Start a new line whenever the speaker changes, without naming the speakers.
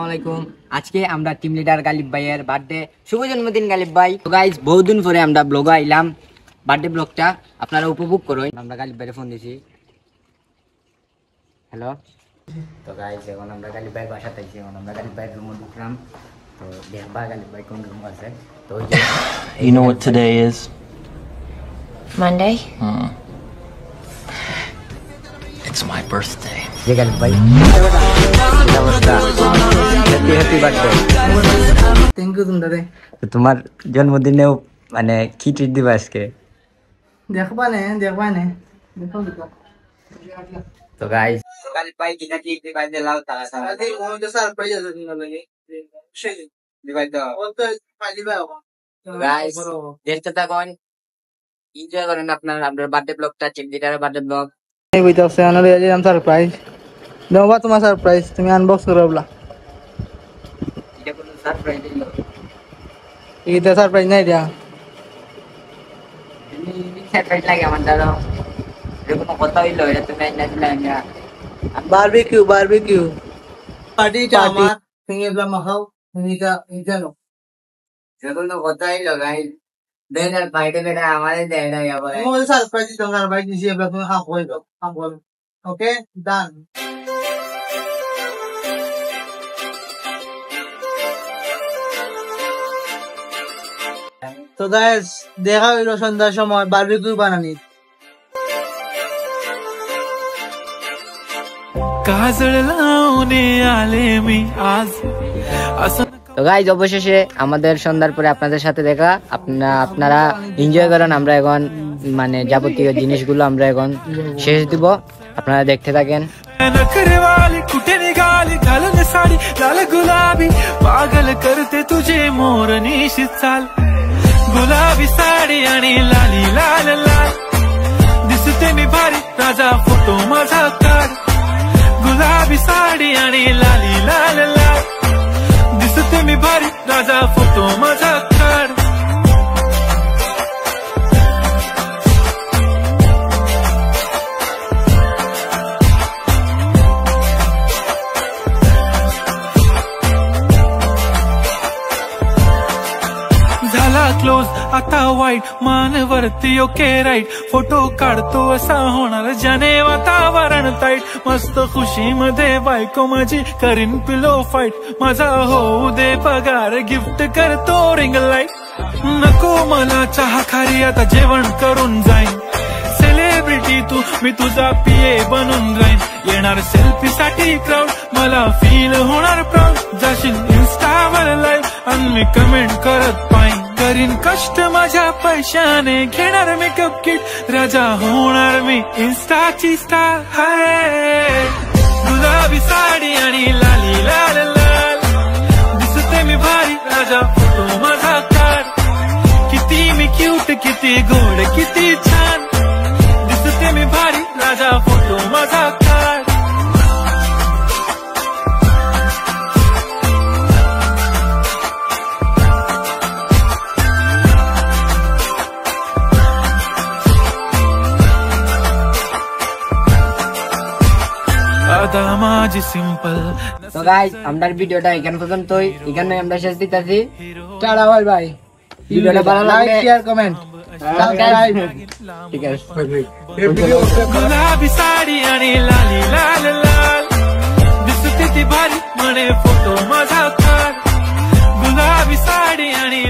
আলাইকুম। আজকে আমরা টিম লিডার গালিব ভাইয়ের বার্থডে, শুভ জন্মদিন গালিব ভাই। তো গাইস, বহুদিন পরে আমরা ব্লগে আইলাম, বার্থডে ব্লগটা আপনারা উপভোগ করুন। আমরা গালিব ভাইয়ের ফোন দিছি। হ্যালো। তো গাইস, এখন আমরা গালিব ভাইয়ের বাসাতে আছি। এখন আমরা গালিব ভাইয়ের রুমে ঢুকলাম। তো দেখবা গালিব ভাই কোন রুম আছে। তো
You know what today is?
Monday?
It's my birthday.
যে গালিব ভাই হ্যাপি বার্থডে।
থ্যাংক ইউ দাদা।
তো তোমার জন্মদিনেও মানে কি ট্রিট দিবা আজকে?
দেখবা নে দেখো
তো গাইস, গালিব ভাই কিনা ট্রিট দিবা দিলাও তারা সারা
আরে ও তো সারপ্রাইজ আছে দিন লাগে সেই
দিবাই তো
ও তো পাইবা
গাইস দেখতে থাকুন, এনজয় করেন আপনার বার্থডে ব্লগটা, টিম লিডারের বার্থডে ব্লগ।
এই বইতাছে আনারে আজ আম সারপ্রাইজ দেওবা তোমার সারপ্রাইজ তুমি আনবক্স করবলা
এটা কোনো সারপ্রাইজ দিল?
এইটা সারপ্রাইজ নাই দিয়া
তুমি সারপ্রাইজ লাগে আমার দাদা, এরকম কথা হইলো এটা তুমি না দিলা না।
বারবিকিউ পার্টিটা আমার তুমি এবলা মাখাও তুমি এটা নো
এরকম কথা হইলো গাইস। দেন আর বাইরে বেটা আমারে দেয় না আবার।
ও সারপ্রাইজ তোমার ভাই দিছি এবলা তুমি হাফ হইলো ওকে ডান। তো গাইস, দেখা হইলো সন্ধ্যার সময় বারবিকিউ বানানি।
তো গাইজ, অবশেষে আমাদের সন্ধ্যার পরে আপনাদের সাথে দেখা। আপনারা এনজয় করেন। আমরা এখন মানে যাবতীয় জিনিসগুলো আমরা এখন শেষ দিব, আপনারা দেখতে থাকেন।
कुठे निघाली घालून साडी लाल गुलाबी पागल करते तुझे मोरनीशी चाल गुलाबी साडी आणि लाली लाल लाल दिसते मी भारी राजा फोटो माझा काढ गुलाबी साडी आणि लाली लाल लाल दिसते मी भारी राजा फोटो माझा काढ क्लोज आता वाईट मानवरती ओके राईट फोटो काढतो असा होणार जने वातावरण ताईट मस्त खुशी मध्ये बायको माझी करीन पिलो फाईट माझा होऊ दे पगार गिफ्ट करतो रिंग लाईट नको मला चहा खारी आता जेवण करून जाईन सेलिब्रिटी तू मी तुझा पीए बनून राहीन येणार सेल्फी साठी क्राऊड मला फील होणार प्राऊड जाशील इन्स्टावर लाईव्ह आणि मी कमेंट करत पाईन करीन कष्ट माझ्या पैशाने घेणार मेकअप किट राजा होणार मी इन्स्टाची स्टार हाय गुलाबी साडी आणि लाली लाल लाल दिसते मी भारी राजा फोटो माझा काढ किती मी क्यूट किती गोड किती छान दिसते मी भारी राजा फोटो माझा काढ माझी सिंपल।
তো গাইস, আমাদের ভিডিওটা এখান পর্যন্তই, এখানে আমরা শেষ দিতেছি।
Tata bye.
ভিডিওটা ভালো লাগলে
শেয়ার কমেন্ট সাবস্ক্রাইব।
ঠিক আছে।
गुलाबी साडी आणि लाली लाल लाल दिसते ती भारी म्हणे फोटो माझा काढ गुलाबी साडी आणि